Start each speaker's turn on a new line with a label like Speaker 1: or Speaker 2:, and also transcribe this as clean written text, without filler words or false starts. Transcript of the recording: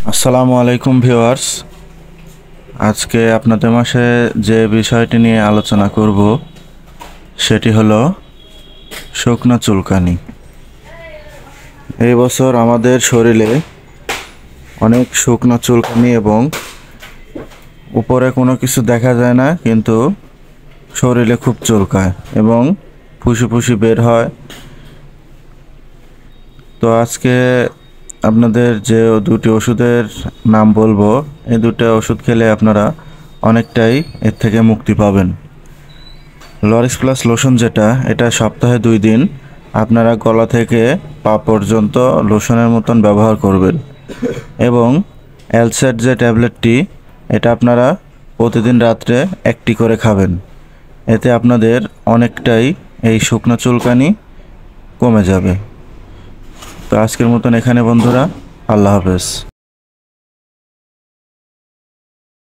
Speaker 1: আসসালামু আলাইকুম ভিউয়ার্স। আজকে আপনাদের মাঝে যে বিষয়টি নিয়ে আলোচনা করব সেটি হলো শুকনো চুলকানি। এই বছর আমাদের শরীরে অনেক শুকনো চুলকানি এবং উপরে কোনো কিছু দেখা যায় না, কিন্তু শরীরে খুব চুলকায় এবং ফুসি ফুসি বের হয়। তো আজকে আপনাদের যে দুটি ওষুধের নাম বলবো, এই দুটো ওষুধ খেলে আপনারা অনেকটাই এর থেকে মুক্তি পাবেন। লরিক্স প্লাস লোশন এটা সপ্তাহে 2 দিন আপনারা গলা থেকে পা পর্যন্ত লোশনের মতন ব্যবহার করবেন, এবং এলসেট যে ট্যাবলেটটি, এটা আপনারা প্রতিদিন রাত্রে একটি করে খাবেন। এতে আপনাদের অনেকটাই এই শুকনো চুলকানি কমে যাবে। তো আজকের মতন এখানে বন্ধুরা, আল্লাহ হাফেজ।